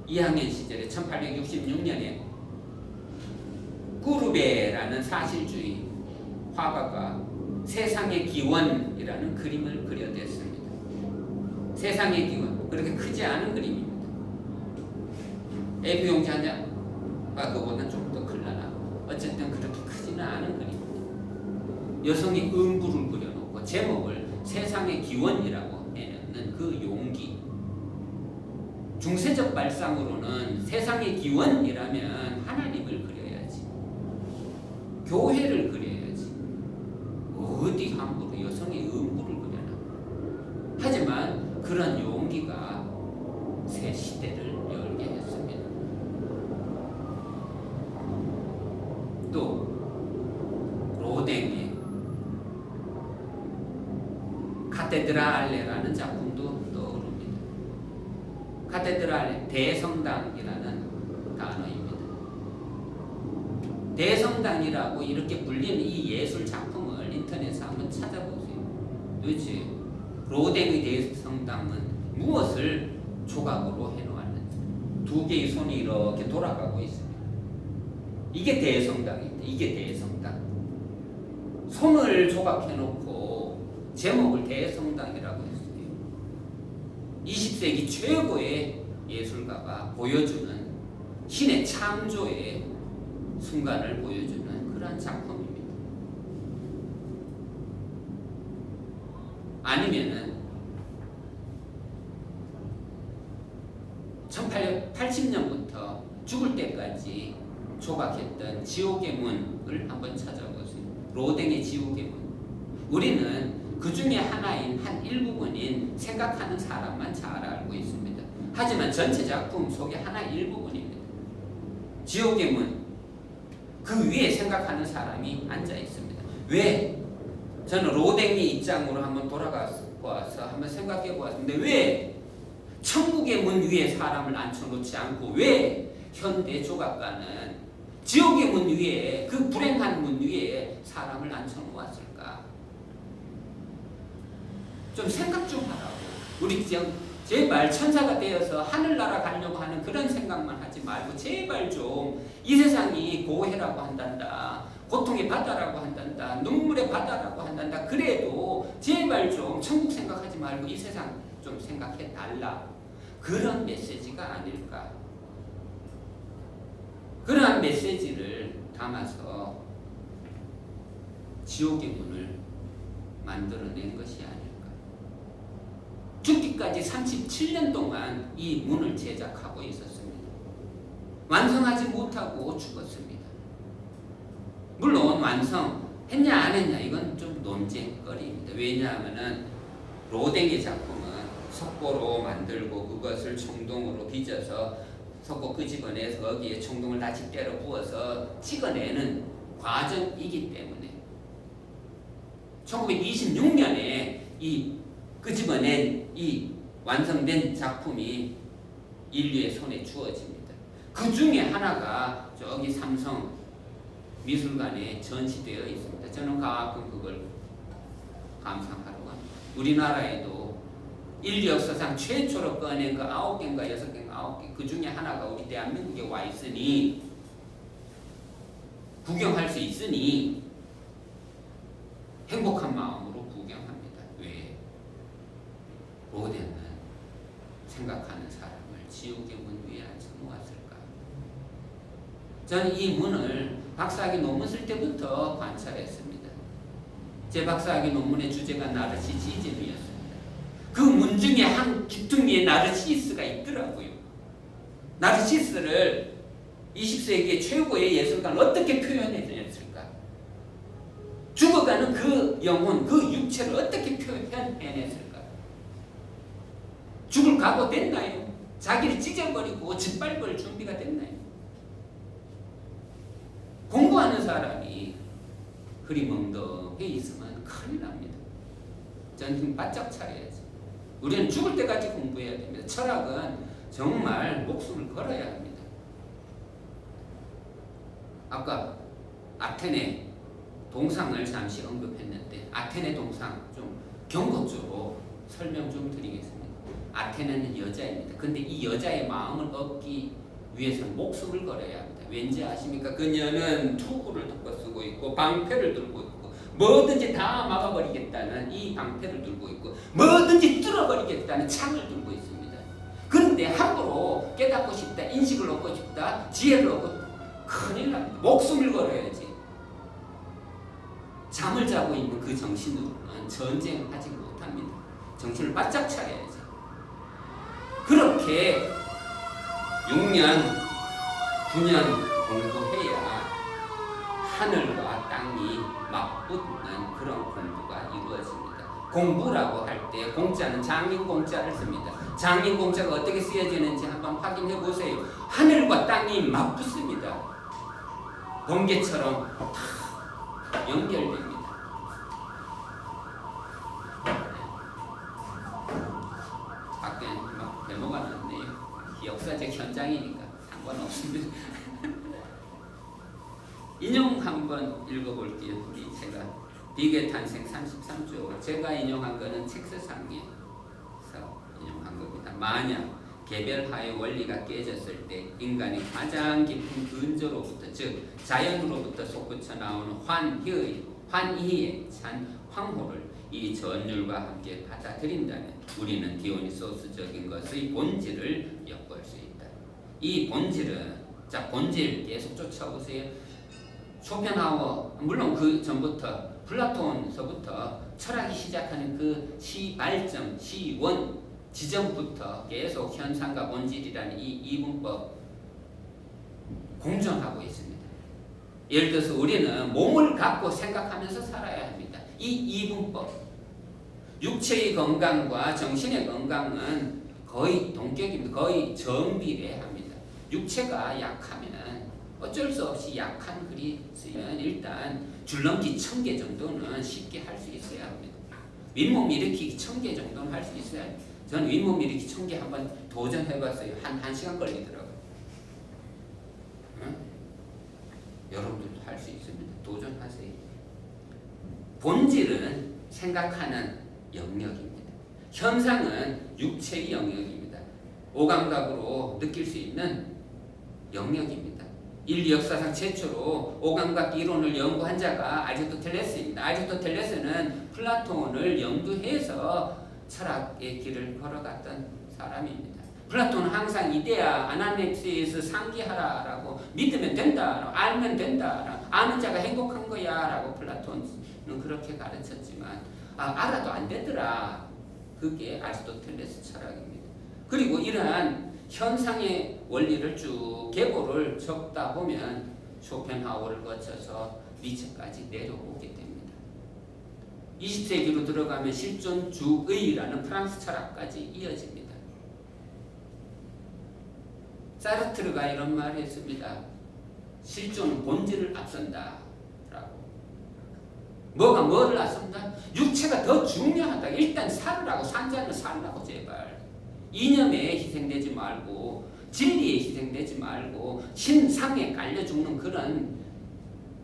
2학년 시절에 1866년에 꾸르베라는 사실주의 화가가 세상의 기원이라는 그림을 그려냈습니다. 세상의 기원, 그렇게 크지 않은 그림입니다. AV 용지 한 장가 그보다 좀 더 클라나 어쨌든 그렇게 크지는 않은 그림입니다. 여성이 음부를 그려놓고 제목을 세상의 기원이라고 해놓는 그 용기. 중세적 발상으로는 세상의 기원이라면 하나님을 그려야지, 교회를 그려야지, 어디 함부로 여성의 음부를 그려놔. 하지만 그런 용기가 새 시대를 열게 했습니다. 또 로댕의 카테드랄레라는 작품도 떠오릅니다. 카테드랄레, 대성당이라는 단어입니다. 대성당이라고 이렇게 불리는 이 예술 작품을 인터넷에 한번 찾아보세요. 도대체 로댕의 대성당은 무엇을 조각으로 해놓았는지. 두 개의 손이 이렇게 돌아가고 있습니다. 이게 대성당입니다. 이게 대성당. 손을 조각해놓고 제목을 대성당이라고 했어요. 20세기 최고의 예술가가 보여주는 신의 창조의 순간을 보여주는 그러한 작품입니다. 아니면은 1880년부터 죽을 때까지 조각했던 지옥의 문을 한번 찾아보세요. 로댕의 지옥의 문. 우리는 그 중에 하나인 한 일부분인 생각하는 사람만 잘 알고 있습니다. 하지만 전체 작품 속의 하나 일부분입니다. 지옥의 문. 그 위에 생각하는 사람이 앉아 있습니다. 왜? 저는 로댕의 입장으로 한번 돌아가서 한번 생각해 보았는데 왜 천국의 문 위에 사람을 앉혀놓지 않고 왜 현대 조각가는 지옥의 문 위에, 그 불행한 문 위에 사람을 앉혀놓았을까? 좀 생각 좀 하라고. 우리 제발 천사가 되어서 하늘나라 가려고 하는 그런 생각만 하지 말고 제발 좀 이 세상이 고해라고 한단다, 고통의 바다라고 한단다, 눈물의 바다라고 한단다. 그래도 제발 좀 천국 생각하지 말고 이 세상 좀 생각해 달라. 그런 메시지가 아닐까. 그러한 메시지를 담아서 지옥의 문을 만들어낸 것이 아닐까. 죽기까지 37년 동안 이 문을 제작하고 있었습니다. 완성하지 못하고 죽었습니다. 물론 완성했냐 안 했냐 이건 좀 논쟁거리입니다. 왜냐하면 로댕의 작품은 석고로 만들고 그것을 청동으로 빚어서 석고 끄집어내서 거기에 청동을 다시 때려 부어서 찍어내는 과정이기 때문에 1926년에 이 끄집어낸 이 완성된 작품이 인류의 손에 주어집니다. 그 중에 하나가 저기 삼성 미술관에 전시되어 있습니다. 저는 가끔 그걸 감상하러 갑니다. 우리나라에도 인류 역사상 최초로 꺼낸 그 9개인가 6개인가 9개 그 중에 하나가 우리 대한민국에 와 있으니 구경할 수 있으니 행복한 마음으로 구경합니다. 왜? 로댕은 생각하는 사람을 지옥의 문 위에 앉혀놓았을까? 저는 이 문을 박사학위 논문 쓸 때부터 관찰했습니다. 제 박사학위 논문의 주제가 나르시시즘이었습니다. 그 문 중에 한 귀퉁이에 나르시스가 있더라고요. 나르시스를 20세기의 최고의 예술가는 어떻게 표현해냈을까? 죽어가는 그 영혼, 그 육체를 어떻게 표현해냈을까? 죽을 각오 됐나요? 자기를 찢어버리고 짓밟을 준비가 됐나요? 공부하는 사람이 흐리멍덩해 있으면 큰일 납니다. 저는 바짝 차려야지. 우리는 죽을 때까지 공부해야 됩니다. 철학은 정말 목숨을 걸어야 합니다. 아까 아테네 동상을 잠시 언급했는데 아테네 동상 좀 경고적으로 설명 좀 드리겠습니다. 아테네는 여자입니다. 근데 이 여자의 마음을 얻기 위해서는 목숨을 걸어야 합니다. 왠지 아십니까? 그녀는 투구를 쓰고 있고 방패를 들고 있고 뭐든지 다 막아버리겠다는 이 방패를 들고 있고 뭐든지 뚫어버리겠다는 창을 들고 있습니다. 그런데 함부로 깨닫고 싶다, 인식을 얻고 싶다, 지혜를 얻고 큰일 납니다. 목숨을 걸어야지. 잠을 자고 있는 그 정신으로는 전쟁하지 못합니다. 정신을 바짝 차려야지. 그렇게 6년, 9년 공부해야 하늘과 땅이 맞붙는 그런 공부가 이루어집니다. 공부라고 할 때 공자는 장인공자를 씁니다. 장인공자가 어떻게 쓰여지는지 한번 확인해 보세요. 하늘과 땅이 맞붙습니다. 번개처럼 다 연결됩니다. 밖에 막 데모가 났네요. 역사적 현장이니까 상관없습니다. 인용 한번 읽어볼게요. 우리 제가 비계 탄생 33조 제가 인용한 거는 책서상에서 인용한 겁니다. 만약 개별화의 원리가 깨졌을 때 인간이 가장 깊은 근저로부터 즉 자연으로부터 솟구쳐 나오는 환희의 찬 황호를 이 전율과 함께 받아들인다면 우리는 디오니소스적인 것의 본질을 엿볼 수 있다. 이 본질은 자 본질 계속 쫓아오세요. 쇼펜하우어 물론 그 전부터 플라톤서부터 철학이 시작하는 그 시발점, 시원 지점부터 계속 현상과 본질이라는 이 이분법 공존하고 있습니다. 예를 들어서 우리는 몸을 갖고 생각하면서 살아야 합니다. 이 이분법 육체의 건강과 정신의 건강은 거의 동격입니다. 거의 정비례합니다. 육체가 약하면 어쩔 수 없이 약한 글이 쓰면 일단 줄넘기 1000개 정도는 쉽게 할 수 있어야 합니다. 윗몸 일으키기 1000개 정도는 할 수 있어야 합니다. 저는 윗몸 일으키기 1000개 한번 도전해봤어요. 한 1시간 걸리더라고요. 응? 여러분들도 할 수 있습니다. 도전하세요. 본질은 생각하는 영역입니다. 현상은 육체의 영역입니다. 오감각으로 느낄 수 있는 영역입니다. 인류 역사상 최초로 오감각 이론을 연구한 자가 아리스토텔레스입니다. 아리스토텔레스는 플라톤을 연구해서 철학의 길을 걸어갔던 사람입니다. 플라톤은 항상 이데아 아나넥시스 상기하라라고 믿으면 된다, 알면 된다, 아는 자가 행복한 거야 라고 플라톤은 그렇게 가르쳤지만 알아도 안 되더라. 그게 아리스토텔레스 철학입니다. 그리고 이러한 현상의 원리를 쭉 계보를 적다 보면 쇼펜하우어를 거쳐서 니체까지 내려오게 됩니다. 20세기로 들어가면 실존주의라는 프랑스 철학까지 이어집니다. 사르트르가 이런 말을 했습니다. 실존은 본질을 앞선다 라고. 뭐가 뭐를 앞선다? 육체가 더 중요하다. 일단 살으라고, 산자는 살라고 제발. 이념에 희생되지 말고 진리에 희생되지 말고 신상에 깔려 죽는 그런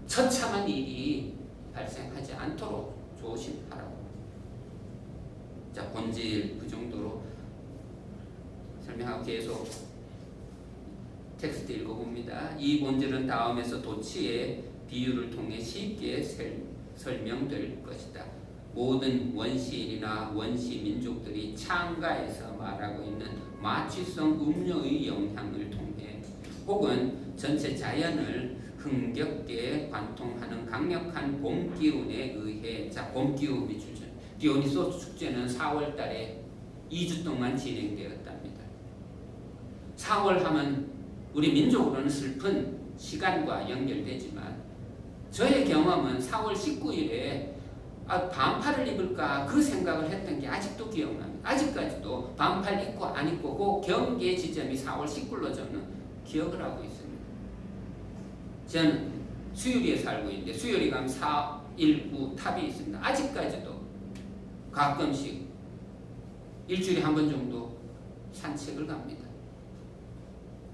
처참한 일이 발생하지 않도록 조심하라고. 자, 본질 그 정도로 설명하고 계속 텍스트 읽어봅니다. 이 본질은 다음에서 도치의 비유를 통해 쉽게 설명될 것이다. 모든 원시인이나 원시민족들이 창가에서 말하고 있는 마취성 음료의 영향을 통해 혹은 전체 자연을 흥겹게 관통하는 강력한 봄 기운에 의해, 자, 봄 기운이 주죠. 디오니소스 축제는 4월 달에 2주 동안 진행되었답니다. 4월 하면 우리 민족으로는 슬픈 시간과 연결되지만 저의 경험은 4월 19일에 반팔을 입을까 그 생각을 했던 게 아직도 기억납니다. 아직까지도 반팔 입고 안 입고 그 경계 지점이 4월 19일로 저는 기억을 하고 있습니다. 저는 수유리에 살고 있는데 수유리 가면 419 탑이 있습니다. 아직까지도 가끔씩 일주일에 한 번 정도 산책을 갑니다.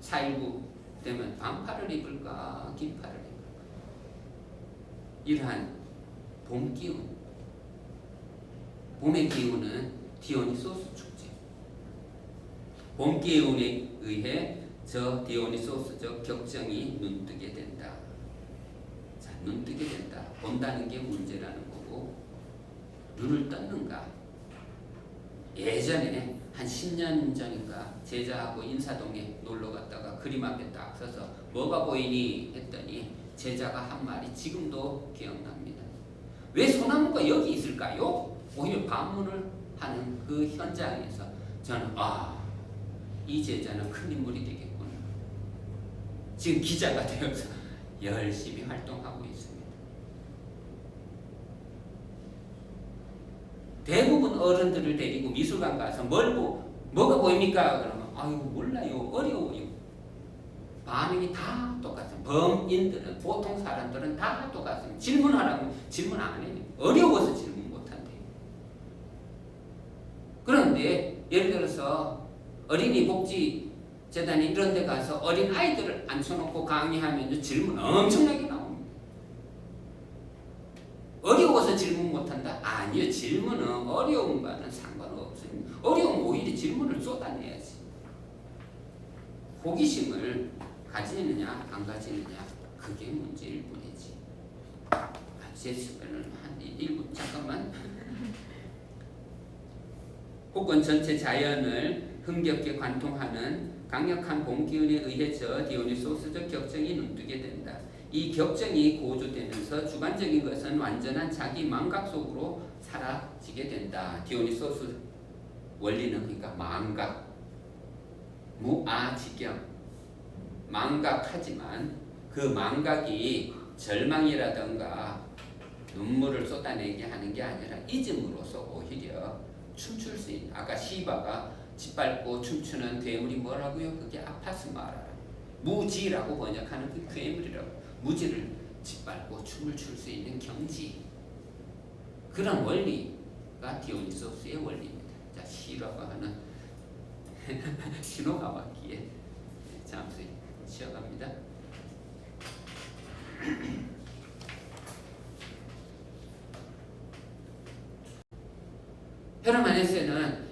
419 되면 반팔을 입을까 긴팔을 입을까. 이러한 봄 기운, 봄의 기운은 디오니소스 축제. 봄 기운에 의해 저 디오니소스적 격정이 눈뜨게 된다. 자, 눈뜨게 된다. 본다는 게 문제라는 거고, 눈을 떴는가? 예전에 한 10년 전인가 제자하고 인사동에 놀러 갔다가 그림 앞에 딱 서서 뭐가 보이니 했더니 제자가 한 말이 지금도 기억납니다. 왜 소나무가 여기 있을까요? 오히려 반문을 하는 그 현장에서 저는 이 제자는 큰 인물이 되겠구나. 지금 기자가 되어서 열심히 활동하고 있습니다. 대부분 어른들을 데리고 미술관 가서 뭐가 보입니까? 그러면 아이고 몰라요. 어려워요. 반응이 다 똑같아요. 범인들은, 보통 사람들은 다 똑같습니다. 질문하라면 질문 안 해요. 어려워서 질문 못한대요. 그런데 예를 들어서 어린이 복지 재단이 이런 데 가서 어린 아이들을 앉혀놓고 강의하면 질문 엄청나게 나옵니다. 어려워서 질문 못한다? 아니요. 질문은 어려움과는 상관없습니다. 어려우면 오히려 질문을 쏟아내야지. 호기심을 가지느냐 안 가지느냐 그게 문제일 뿐이지. 제 수면을 한 1분 잠깐만. 혹은 전체 자연을 흥겹게 관통하는 강력한 봄 기운에 의해서 디오니소스적 격정이 눈뜨게 된다. 이 격정이 고조되면서 주관적인 것은 완전한 자기 망각 속으로 사라지게 된다. 디오니소스 원리는 그러니까 망각, 무아지경, 망각하지만 그 망각이 절망이라든가 눈물을 쏟아내게 하는 게 아니라 잊음으로써 오히려 춤출 수 있는, 아까 시바가 짓밟고 춤추는 괴물이 뭐라고요? 그게 아파스마라, 무지라고 번역하는 그 괴물이라고. 무지를 짓밟고 춤을 출 수 있는 경지, 그런 원리가 디오니소스의 원리입니다. 자, 시라고 하는 신호가 왔기에 잠시 쉬어갑니다. 헤르만 헤세는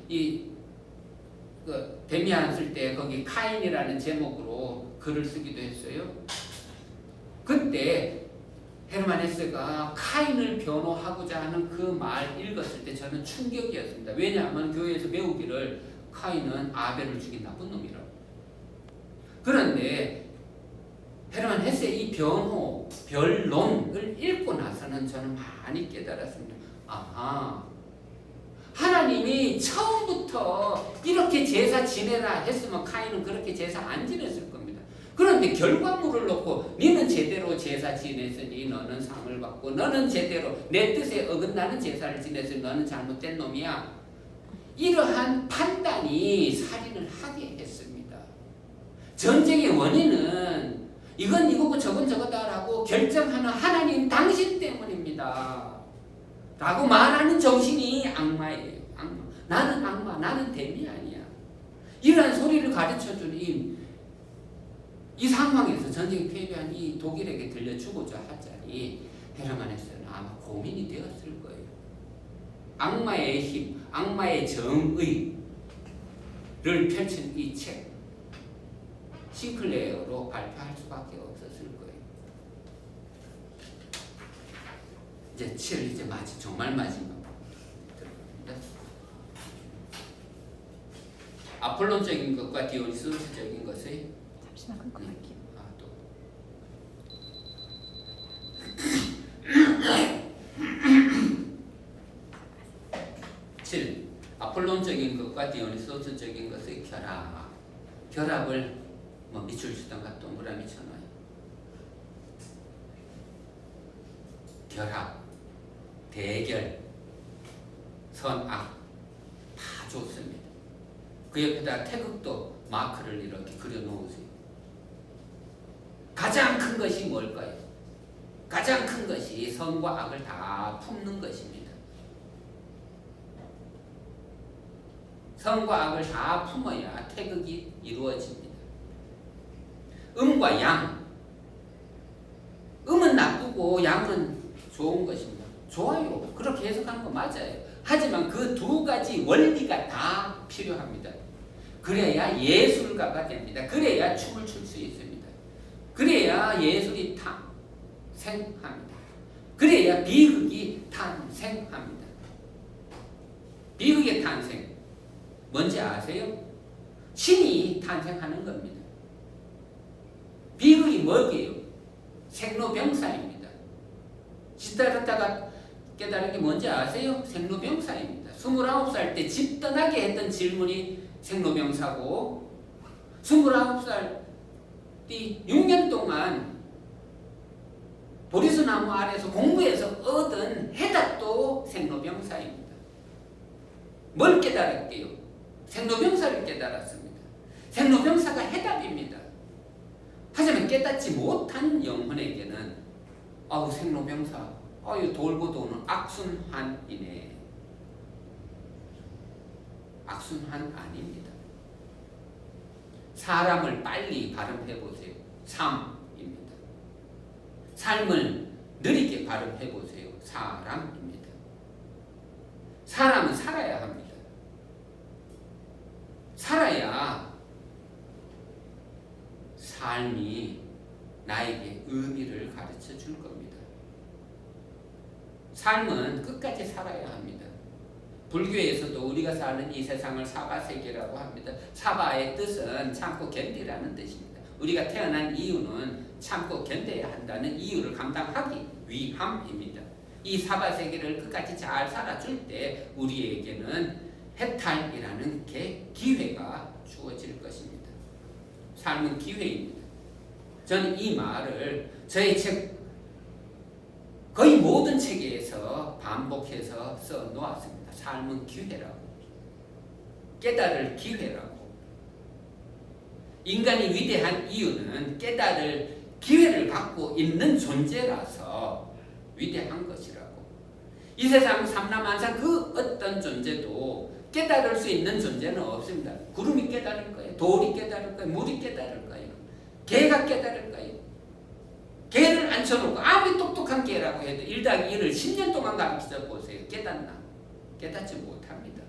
데미안 쓸 때 거기 카인이라는 제목으로 글을 쓰기도 했어요. 그때 헤르만 헤세가 카인을 변호하고자 하는 그 말 읽었을 때 저는 충격이었습니다. 왜냐하면 교회에서 배우기를 카인은 아벨을 죽인 나쁜 놈이라고. 그런데 헤르만 헤세의 이 변론을 읽고 나서는 저는 많이 깨달았습니다. 하나님이 처음부터 이렇게 제사 지내라 했으면 카인은 그렇게 제사 안 지냈을 겁니다. 그런데 결과물을 놓고 너는 제대로 제사 지냈으니 너는 상을 받고, 너는 제대로 내 뜻에 어긋나는 제사를 지냈으니 너는 잘못된 놈이야. 이러한 판단이 살인을 하게 했습니다. 전쟁의 원인은 이건 이거고 저건 저거다라고 결정하는 하나님 당신 때문입니다. 라고 말하는 정신이 악마예요. 악마. 나는 악마, 나는 데미안이야. 이러한 소리를 가르쳐준 이 상황에서 전쟁이 패배한 이 독일에게 들려주고자 하자니 헤르만 헤세는 아마 고민이 되었을 거예요. 악마의 힘, 악마의 정의를 펼친 이 책, 싱클레어로 발표할 수밖에 없었을 거예요. 이제 7, 이제 정말 마지막 들어갑니다. 아폴론적인 것과 디오니소스적인 것의 혹시나 끊고 갈게요. 또. 7. 아폴론적인 것과 디오니소스적인 것의 결합. 결합을 밑줄 치던가 동그라미 쳐놔요. 결합, 대결, 선악 다 좋습니다. 그 옆에다 태극도 마크를 이렇게 그려 놓으세요. 가장 큰 것이 뭘까요? 가장 큰 것이 선과 악을 다 품는 것입니다. 선과 악을 다 품어야 태극이 이루어집니다. 음과 양. 음은 나쁘고 양은 좋은 것입니다. 좋아요. 그렇게 해석하는 거 맞아요. 하지만 그 두 가지 원리가 다 필요합니다. 그래야 예술가가 됩니다. 그래야 춤을 출 수 있습니다. 그래야 예술이 탄생합니다. 그래야 비극이 탄생합니다. 비극의 탄생 뭔지 아세요? 신이 탄생하는 겁니다. 비극이 뭐게요? 생로병사입니다. 시다르타가 깨달은 게 뭔지 아세요? 생로병사입니다. 29살 때 집 떠나게 했던 질문이 생로병사고 29살 뒤 6년 동안 보리수나무 아래에서 공부해서 얻은 해답도 생로병사입니다. 뭘 깨달았게요? 생로병사를 깨달았습니다. 생로병사가 해답입니다. 하지만 깨닫지 못한 영혼에게는 생로병사 돌고 도는 악순환이네. 악순환 아닙니다. 사람을 빨리 발음해보세요. 삶입니다. 삶을 느리게 발음해보세요. 사람입니다. 사람은 살아야 합니다. 살아야 삶이 나에게 의미를 가르쳐 줄 겁니다. 삶은 끝까지 살아야 합니다. 불교에서도 우리가 사는 이 세상을 사바세계라고 합니다. 사바의 뜻은 참고 견디라는 뜻입니다. 우리가 태어난 이유는 참고 견뎌야 한다는 이유를 감당하기 위함입니다. 이 사바세계를 끝까지 잘 살아줄 때 우리에게는 해탈이라는 기회가 주어질 것입니다. 삶은 기회입니다. 저는 이 말을 저의 책 거의 모든 책에서 반복해서 써 놓았습니다. 삶은 기회라고. 깨달을 기회라고. 인간이 위대한 이유는 깨달을 기회를 갖고 있는 존재라서 위대한 것이라고. 이 세상 삼라만상 그 어떤 존재도 깨달을 수 있는 존재는 없습니다. 구름이 깨달을 거예요. 돌이 깨달을 거예요. 물이 깨달을 거예요. 개가 깨달을 거예요. 개를 앉혀놓고 아무리 똑똑한 개라고 해도 1+1을 10년 동안 가르쳐 보세요. 깨닫나? 깨닫지 못합니다.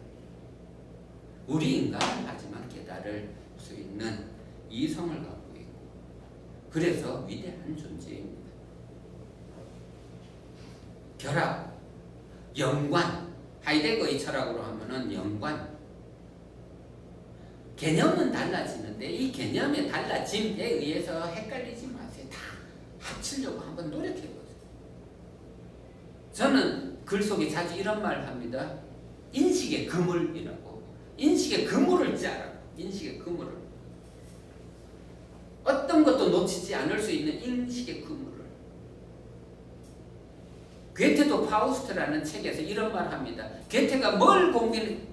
우리 인간은 하지만 깨달을 수 있는 이성을 갖고 있고 그래서 위대한 존재입니다. 결합, 연관, 하이데거의 철학으로 하면은 연관. 개념은 달라지는데 이 개념의 달라짐에 의해서 헷갈리지 마세요. 다 합치려고 한번 노력해보세요. 저는 글 속에 자주 이런 말을 합니다. 인식의 그물이라고. 인식의 그물을 짜라고. 인식의 그물을. 어떤 것도 놓치지 않을 수 있는 인식의 그물을. 괴테도 파우스트라는 책에서 이런 말을 합니다. 괴테가 뭘 고민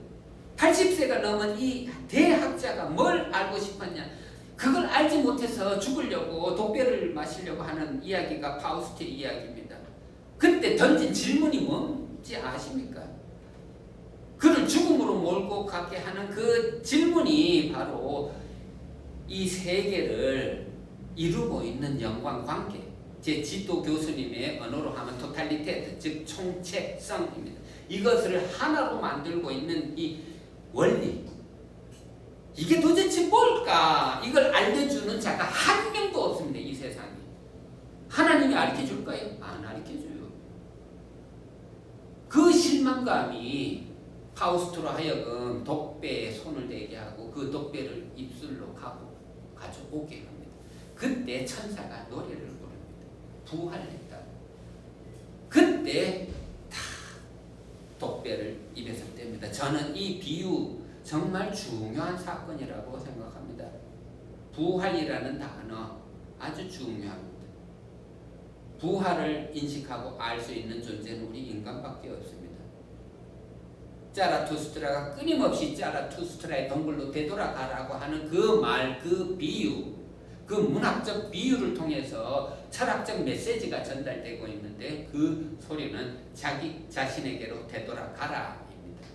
80세가 넘은 이 대학자가 뭘 알고 싶었냐. 그걸 알지 못해서 죽으려고 독배를 마시려고 하는 이야기가 파우스트의 이야기입니다. 그때 던진 질문이 뭔지 아십니까? 그를 죽음으로 몰고 가게 하는 그 질문이 바로 이 세계를 이루고 있는 연관관계. 제 지도 교수님의 언어로 하면 토탈리테트, 즉 총체성입니다. 이것을 하나로 만들고 있는 이 원리. 이게 도대체 뭘까? 이걸 알려주는 자가 한 명도 없습니다. 이 세상에. 하나님이 가르쳐줄까요? 안 가르쳐줘요. 그 실망감이 파우스트로 하여금 독배에 손을 대게 하고 그 독배를 입술로 가져오게 합니다. 그때 천사가 노래를 부릅니다. 부활했다. 그때 다 독배를 입에서 뗍니다. 저는 이 비유 정말 중요한 사건이라고 생각합니다. 부활이라는 단어 아주 중요합니다. 부활을 인식하고 알 수 있는 존재는 우리 인간밖에 없습니다. 자라투스트라가 끊임없이 자라투스트라의 동굴로 되돌아가라고 하는 그 말, 그 비유, 그 문학적 비유를 통해서 철학적 메시지가 전달되고 있는데 그 소리는 자기 자신에게로 되돌아가라입니다.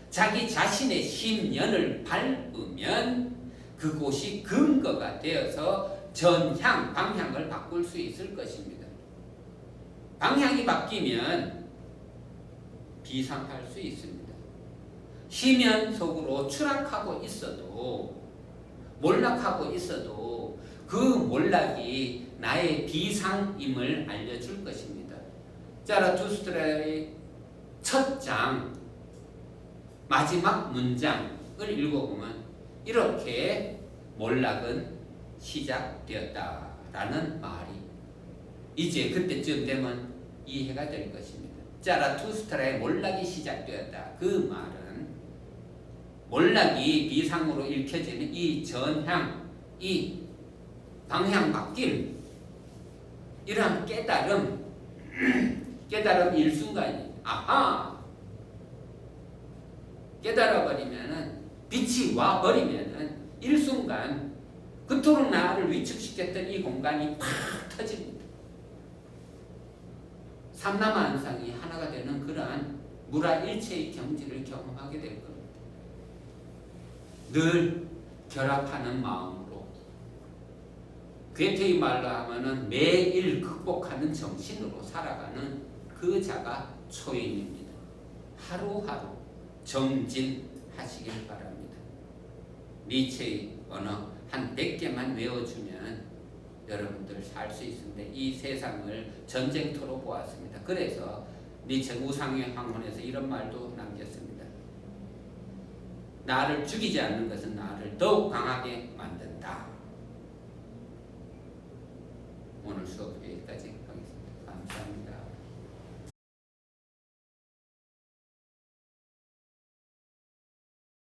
자기 자신의 심연을 밟으면 그곳이 근거가 되어서 전향, 방향을 바꿀 수 있을 것입니다. 방향이 바뀌면 비상할 수 있습니다. 심연 속으로 추락하고 있어도, 몰락하고 있어도 그 몰락이 나의 비상임을 알려줄 것입니다. 자라투스트라의 첫 장, 마지막 문장을 읽어보면 이렇게 몰락은 시작되었다라는 말이 이제 그때쯤 되면 이해가 될 것입니다. 자라투스트라의 몰락이 시작되었다. 그 말은 몰락이 비상으로 읽혀지는 이 전향, 이 방향 바뀜, 이러한 깨달음 일순간이 아하 깨달아버리면은 빛이 와버리면은 일순간 그토록 나를 위축시켰던 이 공간이 팍 터집니다. 삼라만상이 하나가 되는 그러한 무라일체의 경지를 경험하게 될 겁니다. 늘 결합하는 마음으로, 괴테의 말로 하면은 매일 극복하는 정신으로 살아가는 그 자가 초인입니다. 하루하루 정진하시길 바랍니다. 니체의 언어 한 100개만 외워주면 여러분들 살 수 있습니다. 이 세상을 전쟁터로 보았습니다. 그래서 니체 우상의 황혼에서 이런 말도 남겼습니다. 나를 죽이지 않는 것은 나를 더욱 강하게 만든다. 오늘 수업 여기까지 하겠습니다. 감사합니다.